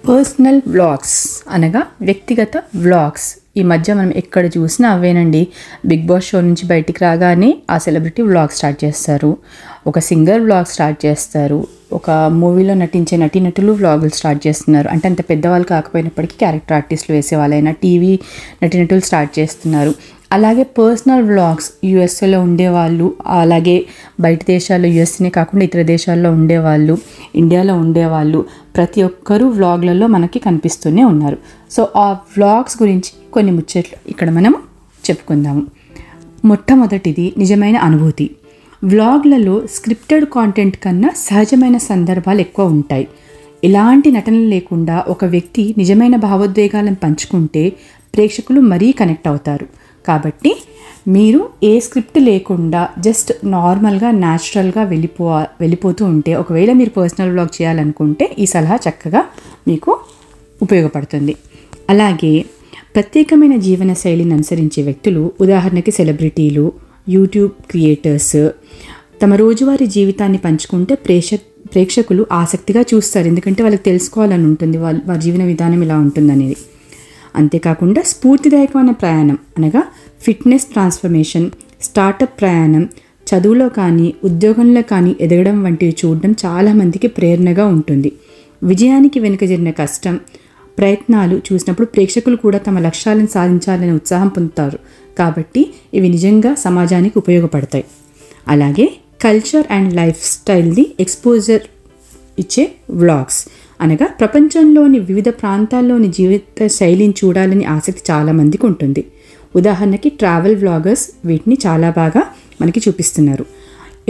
Personal vlogs అనగా వ్యక్తిగత vlogs. ఈ మధ్య మనం ఎక్కడ చూసినా అవేనండి. బిగ్ బాస్ షో నుంచి బయటికి రాగానే ఆ సెలబ్రిటీ వ్లాగ్ స్టార్ట్ చేస్తారు, ఒక సింగర్ వ్లాగ్ స్టార్ట్ చేస్తారు, ఒక మూవీలో నటించే నటీనటులు వ్లాగులు స్టార్ట్ చేస్తున్నారు. అంటే అంత పెద్దవాళ్ళు కాకపోయినప్పటికీ క్యారెక్టర్ ఆర్టిస్టులు వేసే వాళ్ళైనా టీవీ నటీనటులు స్టార్ట్ చేస్తున్నారు. అలాగే పర్సనల్ వ్లాగ్స్ యూఎస్ఏలో ఉండేవాళ్ళు, అలాగే బయట దేశాల్లో యూఎస్ఏనే కాకుండా ఇతర దేశాల్లో ఉండేవాళ్ళు, ఇండియాలో ఉండేవాళ్ళు ప్రతి ఒక్కరూ వ్లాగ్లలో మనకి కనిపిస్తూనే ఉన్నారు. సో ఆ వ్లాగ్స్ గురించి కొన్ని ముచ్చట్లు ఇక్కడ మనం చెప్పుకుందాము. మొట్టమొదటిది నిజమైన అనుభూతి. వ్లాగ్లలో స్క్రిప్టెడ్ కాంటెంట్ కన్నా సహజమైన సందర్భాలు ఎక్కువ ఉంటాయి. ఎలాంటి నటన లేకుండా ఒక వ్యక్తి నిజమైన భావోద్వేగాలను పంచుకుంటే ప్రేక్షకులు మరీ కనెక్ట్ అవుతారు. కాబట్టి మీరు ఏ స్క్రిప్ట్ లేకుండా జస్ట్ నార్మల్గా న్యాచురల్గా వెళ్ళిపోతూ ఉంటే, ఒకవేళ మీరు పర్సనల్ వ్లాగ్ చేయాలనుకుంటే ఈ సలహా చక్కగా మీకు ఉపయోగపడుతుంది. అలాగే ప్రత్యేకమైన జీవన శైలిని అనుసరించే వ్యక్తులు, ఉదాహరణకి సెలబ్రిటీలు, యూట్యూబ్ క్రియేటర్స్ తమ రోజువారీ జీవితాన్ని పంచుకుంటే ప్రేక్షకులు ఆసక్తిగా చూస్తారు. ఎందుకంటే వాళ్ళకి తెలుసుకోవాలని ఉంటుంది వారి జీవన విధానం ఇలా ఉంటుందనేది. అంతేకాకుండా స్ఫూర్తిదాయకమైన ప్రయాణం అనగా ఫిట్నెస్ ట్రాన్స్ఫర్మేషన్, స్టార్టప్ ప్రయాణం, చదువులో కానీ ఉద్యోగంలో కానీ ఎదగడం వంటివి చూడడం చాలామందికి ప్రేరణగా ఉంటుంది. విజయానికి వెనుక జరిగిన కష్టం, ప్రయత్నాలు చూసినప్పుడు ప్రేక్షకులు కూడా తమ లక్ష్యాలను సాధించాలని ఉత్సాహం పొందుతారు. కాబట్టి ఇవి నిజంగా సమాజానికి ఉపయోగపడతాయి. అలాగే కల్చర్ అండ్ లైఫ్ స్టైల్ది ఎక్స్పోజర్ ఇచ్చే వ్లాగ్స్ అనగా ప్రపంచంలోని వివిధ ప్రాంతాల్లోని జీవిత శైలిని చూడాలని ఆసక్తి చాలామందికి ఉంటుంది. ఉదాహరణకి ట్రావెల్ వ్లాగర్స్ వీటిని చాలా బాగా మనకి చూపిస్తున్నారు.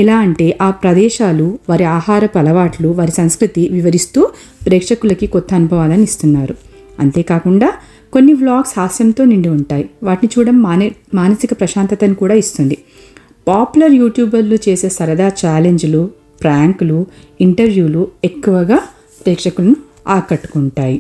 ఎలా అంటే ఆ ప్రదేశాలు, వారి ఆహారపు అలవాట్లు, వారి సంస్కృతి వివరిస్తూ ప్రేక్షకులకి కొత్త అనుభవాలను ఇస్తున్నారు. అంతేకాకుండా కొన్ని వ్లాగ్స్ హాస్యంతో నిండి ఉంటాయి. వాటిని చూడడం మానసిక ప్రశాంతతను కూడా ఇస్తుంది. పాపులర్ యూట్యూబర్లు చేసే సరదా ఛాలెంజ్లు, ప్రాంకులు, ఇంటర్వ్యూలు ఎక్కువగా ప్రేక్షకులను ఆకట్టుకుంటాయి.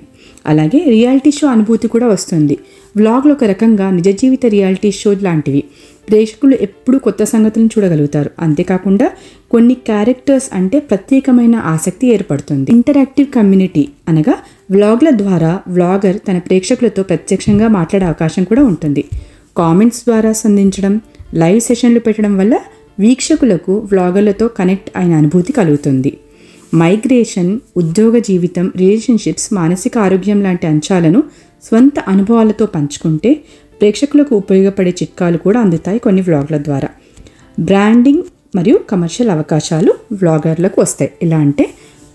అలాగే రియాలిటీ షో అనుభూతి కూడా వస్తుంది. వ్లాగ్లు ఒక రకంగా నిజ జీవిత రియాలిటీ షో లాంటివి. ప్రేక్షకులు ఎప్పుడూ కొత్త సంగతులను చూడగలుగుతారు. అంతేకాకుండా కొన్ని క్యారెక్టర్స్ అంటే ప్రత్యేకమైన ఆసక్తి ఏర్పడుతుంది. ఇంటరాక్టివ్ కమ్యూనిటీ అనగా వ్లాగ్ల ద్వారా వ్లాగర్ తన ప్రేక్షకులతో ప్రత్యక్షంగా మాట్లాడే అవకాశం కూడా ఉంటుంది. కామెంట్స్ ద్వారా సంధించడం, లైవ్ సెషన్లు పెట్టడం వల్ల వీక్షకులకు వ్లాగర్లతో కనెక్ట్ అయిన అనుభూతి కలుగుతుంది. మైగ్రేషన్, ఉద్యోగ జీవితం, రిలేషన్షిప్స్, మానసిక ఆరోగ్యం లాంటి అంశాలను స్వంత అనుభవాలతో పంచుకుంటే ప్రేక్షకులకు ఉపయోగపడే చిట్కాలు కూడా అందుతాయి కొన్ని వ్లాగ్ల ద్వారా. బ్రాండింగ్ మరియు కమర్షియల్ అవకాశాలు వ్లాగర్లకు వస్తాయి. ఎలా అంటే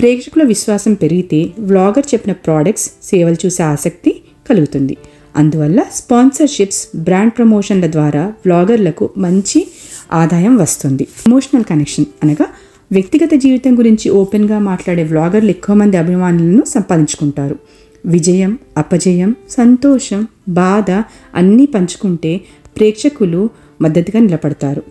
ప్రేక్షకుల విశ్వాసం పెరిగితే వ్లాగర్ చెప్పిన ప్రోడక్ట్స్, సేవలు చూసే ఆసక్తి కలుగుతుంది. అందువల్ల స్పాన్సర్షిప్స్, బ్రాండ్ ప్రమోషన్ల ద్వారా వ్లాగర్లకు మంచి ఆదాయం వస్తుంది. ఎమోషనల్ కనెక్షన్ అనగా వ్యక్తిగత జీవితం గురించి ఓపెన్గా మాట్లాడే వ్లాగర్లు ఎక్కువ మంది అభిమానులను సంపాదించుకుంటారు. విజయం, అపజయం, సంతోషం, బాధ అన్నీ పంచుకుంటే ప్రేక్షకులు మద్దతుగా నిలబడతారు.